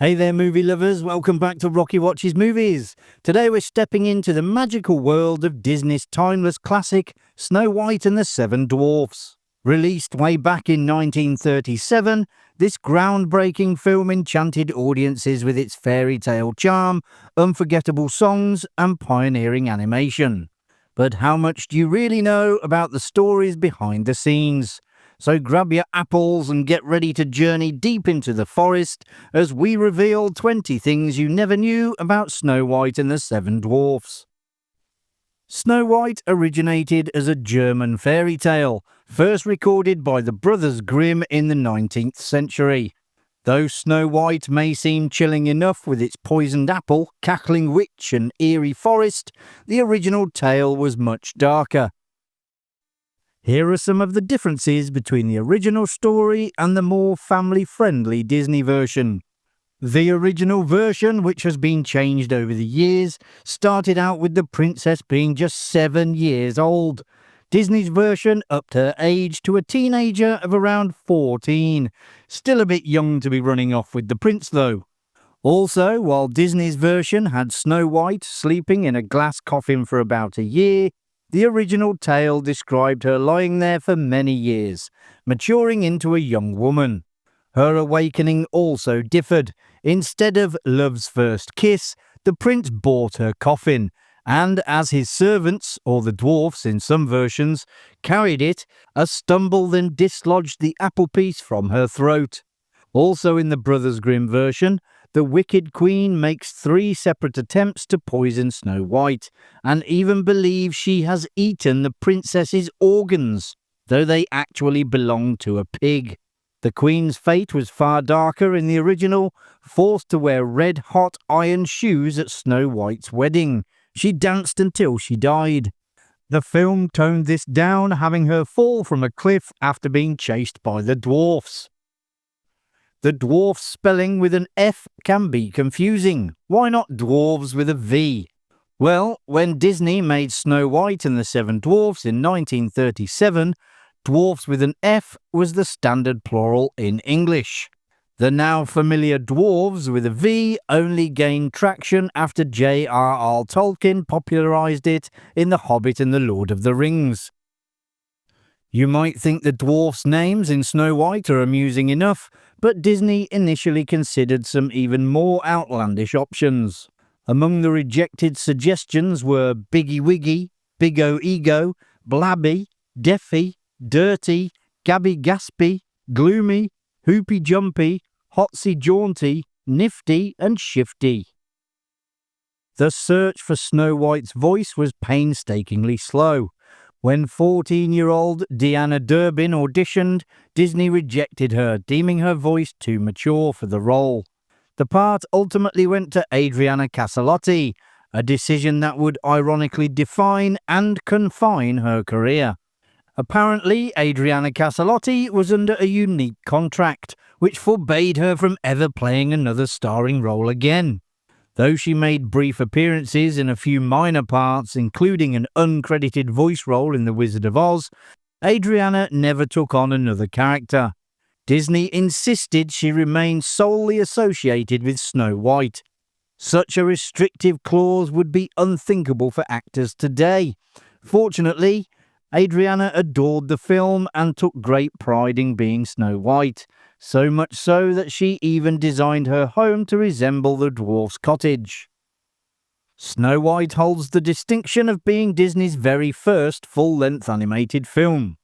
Hey there, movie lovers. Welcome back to Rocky Watches Movies. Today we're stepping into the magical world of Disney's timeless classic, Snow White and the Seven Dwarfs. Released way back in 1937, this groundbreaking film enchanted audiences with its fairy tale charm, unforgettable songs, and pioneering animation. But how much do you really know about the stories behind the scenes? So grab your apples and get ready to journey deep into the forest as we reveal 20 things you never knew about Snow White and the Seven Dwarfs. Snow White originated as a German fairy tale, first recorded by the Brothers Grimm in the 19th century. Though Snow White may seem chilling enough with its poisoned apple, cackling witch and eerie forest, the original tale was much darker. Here are some of the differences between the original story and the more family-friendly Disney version. The original version, which has been changed over the years, started out with the princess being just 7 years old. Disney's version upped her age to a teenager of around 14. Still a bit young to be running off with the prince though. Also, while Disney's version had Snow White sleeping in a glass coffin for about a year, the original tale described her lying there for many years, maturing into a young woman. Her awakening also differed. Instead of love's first kiss, the prince bought her coffin, and as his servants, or the dwarfs in some versions, carried it, a stumble then dislodged the apple piece from her throat. Also in the Brothers Grimm version, the wicked queen makes 3 separate attempts to poison Snow White, and even believes she has eaten the princess's organs, though they actually belong to a pig. The queen's fate was far darker in the original, forced to wear red-hot iron shoes at Snow White's wedding. She danced until she died. The film toned this down, having her fall from a cliff after being chased by the dwarfs. The dwarf spelling with an F can be confusing. Why not dwarves with a V? Well, when Disney made Snow White and the Seven Dwarfs in 1937, dwarfs with an F was the standard plural in English. The now familiar dwarves with a V only gained traction after J.R.R. Tolkien popularized it in The Hobbit and the Lord of the Rings. You might think the dwarfs' names in Snow White are amusing enough, but Disney initially considered some even more outlandish options. Among the rejected suggestions were Biggie Wiggy, Big O Ego, Blabby, Deafy, Dirty, Gabby Gaspy, Gloomy, Hoopy Jumpy, Hotsy Jaunty, Nifty and Shifty. The search for Snow White's voice was painstakingly slow. When 14-year-old Deanna Durbin auditioned, Disney rejected her, deeming her voice too mature for the role. The part ultimately went to Adriana Caselotti, a decision that would ironically define and confine her career. Apparently, Adriana Caselotti was under a unique contract, which forbade her from ever playing another starring role again. Though she made brief appearances in a few minor parts, including an uncredited voice role in The Wizard of Oz, Adriana never took on another character. Disney insisted she remain solely associated with Snow White. Such a restrictive clause would be unthinkable for actors today. Fortunately, Adriana adored the film and took great pride in being Snow White, so much so that she even designed her home to resemble the dwarf's cottage. Snow White holds the distinction of being Disney's very first full-length animated film.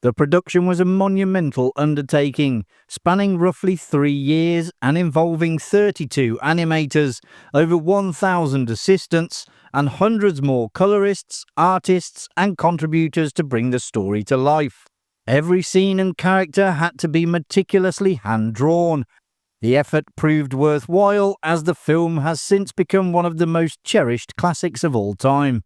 The production was a monumental undertaking, spanning roughly 3 years and involving 32 animators, over 1,000 assistants, and hundreds more colorists, artists, and contributors to bring the story to life. Every scene and character had to be meticulously hand-drawn. The effort proved worthwhile, as the film has since become one of the most cherished classics of all time.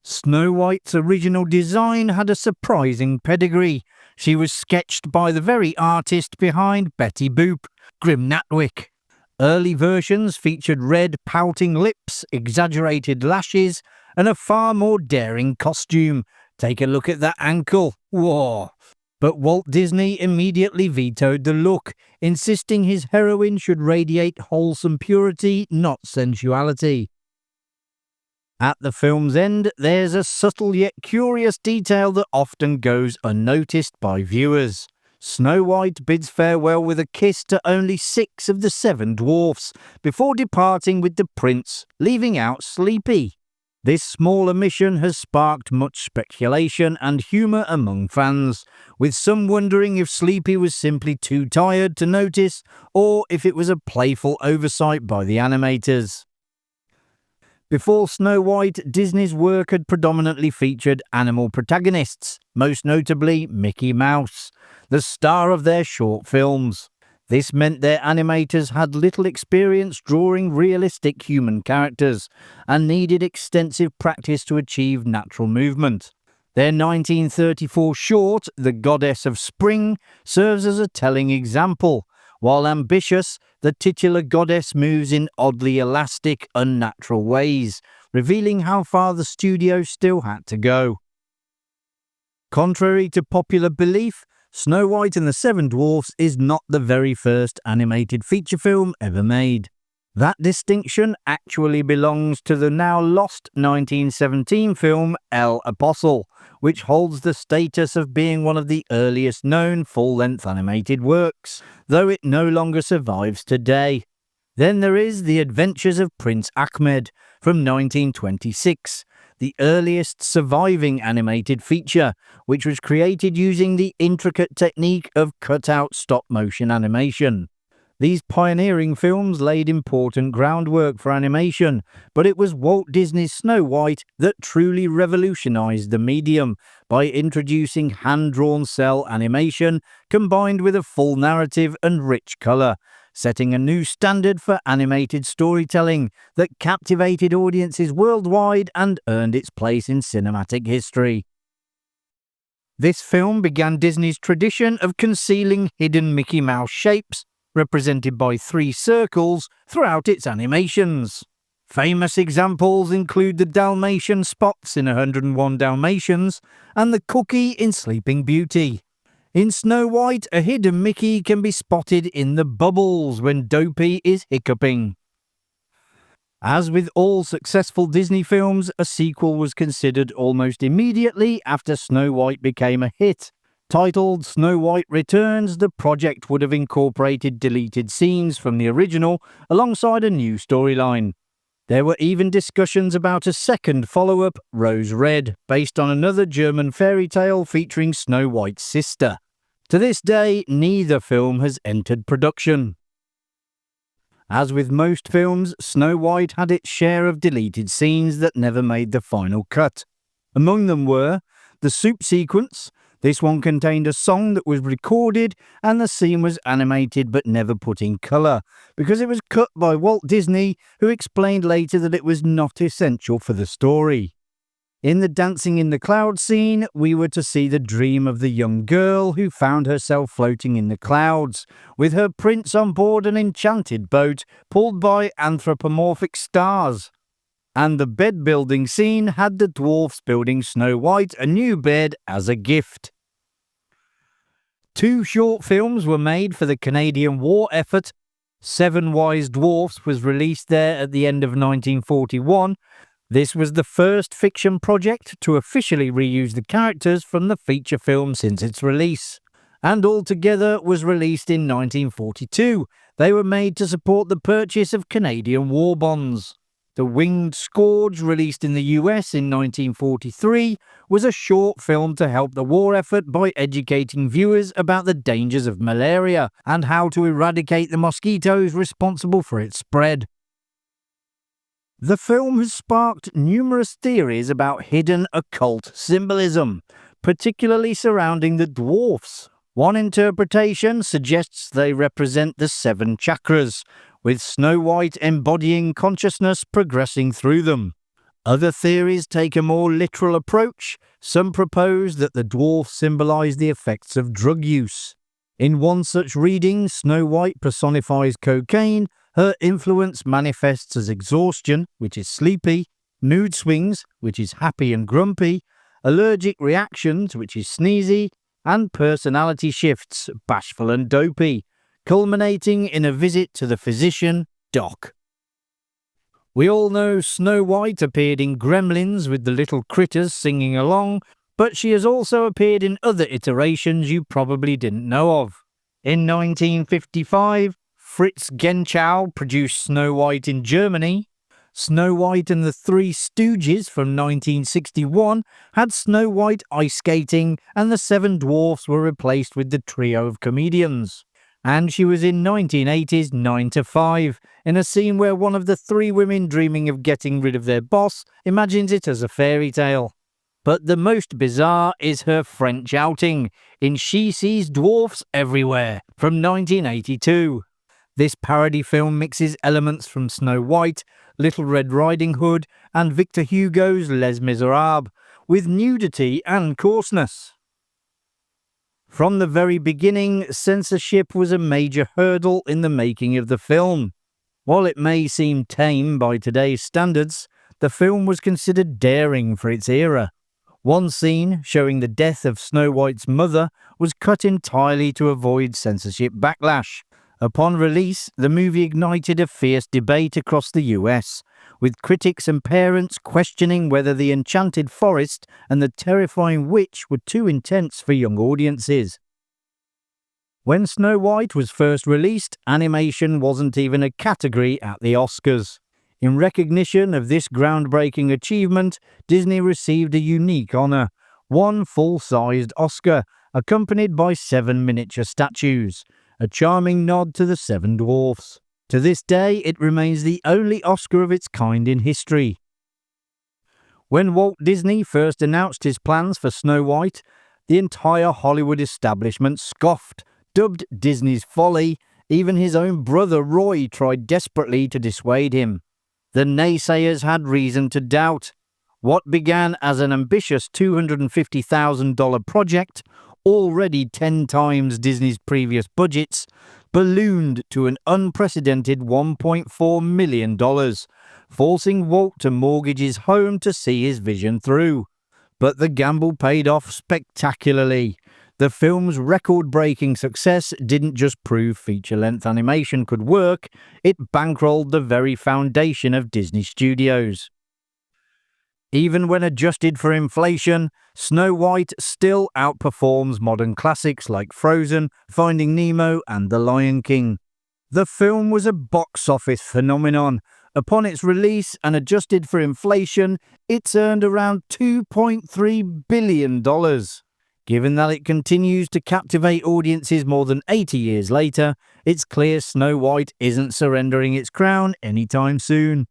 Snow White's original design had a surprising pedigree. She was sketched by the very artist behind Betty Boop, Grim Natwick. Early versions featured red, pouting lips, exaggerated lashes, and a far more daring costume. Take a look at that ankle. Whoa! But Walt Disney immediately vetoed the look, insisting his heroine should radiate wholesome purity, not sensuality. At the film's end, there's a subtle yet curious detail that often goes unnoticed by viewers. Snow White bids farewell with a kiss to only 6 of the 7 dwarfs, before departing with the prince, leaving out Sleepy. This small omission has sparked much speculation and humour among fans, with some wondering if Sleepy was simply too tired to notice, or if it was a playful oversight by the animators. Before Snow White, Disney's work had predominantly featured animal protagonists, most notably Mickey Mouse, the star of their short films. This meant their animators had little experience drawing realistic human characters and needed extensive practice to achieve natural movement. Their 1934 short, The Goddess of Spring, serves as a telling example. While ambitious, the titular goddess moves in oddly elastic, unnatural ways, revealing how far the studio still had to go. Contrary to popular belief, Snow White and the Seven Dwarfs is not the very first animated feature film ever made. That distinction actually belongs to the now lost 1917 film El Apostle, which holds the status of being one of the earliest known full-length animated works, though it no longer survives today. Then there is The Adventures of Prince Ahmed from 1926, the earliest surviving animated feature, which was created using the intricate technique of cut-out stop-motion animation. These pioneering films laid important groundwork for animation, but it was Walt Disney's Snow White that truly revolutionized the medium by introducing hand-drawn cell animation combined with a full narrative and rich color, setting a new standard for animated storytelling that captivated audiences worldwide and earned its place in cinematic history. This film began Disney's tradition of concealing hidden Mickey Mouse shapes, represented by 3 circles, throughout its animations. Famous examples include the Dalmatian spots in 101 Dalmatians and the cookie in Sleeping Beauty. In Snow White, a hidden Mickey can be spotted in the bubbles when Dopey is hiccuping. As with all successful Disney films, a sequel was considered almost immediately after Snow White became a hit. Titled Snow White Returns, the project would have incorporated deleted scenes from the original alongside a new storyline. There were even discussions about a second follow-up, Rose Red, based on another German fairy tale featuring Snow White's sister. To this day, neither film has entered production. As with most films, Snow White had its share of deleted scenes that never made the final cut. Among them were the soup sequence. This one contained a song that was recorded and the scene was animated but never put in colour, because it was cut by Walt Disney, who explained later that it was not essential for the story. In the Dancing in the Clouds scene, we were to see the dream of the young girl who found herself floating in the clouds, with her prince on board an enchanted boat pulled by anthropomorphic stars. And the bed-building scene had the dwarfs building Snow White a new bed as a gift. 2 short films were made for the Canadian war effort. 7 Wise Dwarfs was released there at the end of 1941. This was the first fiction project to officially reuse the characters from the feature film since its release, and altogether was released in 1942. They were made to support the purchase of Canadian war bonds. The Winged Scourge, released in the US in 1943, was a short film to help the war effort by educating viewers about the dangers of malaria and how to eradicate the mosquitoes responsible for its spread. The film has sparked numerous theories about hidden occult symbolism, particularly surrounding the dwarfs. One interpretation suggests they represent the 7 chakras, with Snow White embodying consciousness progressing through them. Other theories take a more literal approach. Some propose that the dwarfs symbolize the effects of drug use. In one such reading, Snow White personifies cocaine. Her influence manifests as exhaustion, which is sleepy, mood swings, which is happy and grumpy, allergic reactions, which is sneezy, and personality shifts, bashful and dopey, culminating in a visit to the physician, Doc. We all know Snow White appeared in Gremlins with the little critters singing along, but she has also appeared in other iterations you probably didn't know of. In 1955, Fritz Genschau produced Snow White in Germany. Snow White and the Three Stooges from 1961 had Snow White ice skating, and the Seven Dwarfs were replaced with the trio of comedians. And she was in 1980's 9 to 5, in a scene where one of the three women dreaming of getting rid of their boss imagines it as a fairy tale. But the most bizarre is her French outing in She Sees Dwarfs Everywhere from 1982. This parody film mixes elements from Snow White, Little Red Riding Hood, and Victor Hugo's Les Miserables, with nudity and coarseness. From the very beginning, censorship was a major hurdle in the making of the film. While it may seem tame by today's standards, the film was considered daring for its era. One scene, showing the death of Snow White's mother, was cut entirely to avoid censorship backlash. Upon release, the movie ignited a fierce debate across the US, with critics and parents questioning whether the enchanted forest and the terrifying witch were too intense for young audiences. When Snow White was first released, animation wasn't even a category at the Oscars. In recognition of this groundbreaking achievement, Disney received a unique honor, one full-sized Oscar, accompanied by 7 miniature statues, a charming nod to the Seven Dwarfs. To this day, it remains the only Oscar of its kind in history. When Walt Disney first announced his plans for Snow White, the entire Hollywood establishment scoffed, dubbed Disney's folly. Even his own brother Roy tried desperately to dissuade him. The naysayers had reason to doubt. What began as an ambitious $250,000 project, already 10 times Disney's previous budgets, ballooned to an unprecedented $1.4 million, forcing Walt to mortgage his home to see his vision through. But the gamble paid off spectacularly. The film's record-breaking success didn't just prove feature-length animation could work, it bankrolled the very foundation of Disney Studios. Even when adjusted for inflation, Snow White still outperforms modern classics like Frozen, Finding Nemo, and The Lion King. The film was a box office phenomenon. Upon its release and adjusted for inflation, it's earned around $2.3 billion. Given that it continues to captivate audiences more than 80 years later, it's clear Snow White isn't surrendering its crown anytime soon.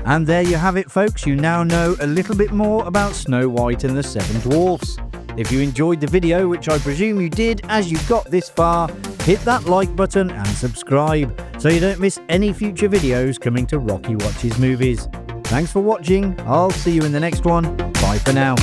And there you have it, folks. You now know a little bit more about Snow White and the Seven Dwarfs. If you enjoyed the video, which I presume you did as you got this far, hit that like button and subscribe so you don't miss any future videos coming to Rocky Watches Movies. Thanks for watching. I'll see you in the next one. Bye for now.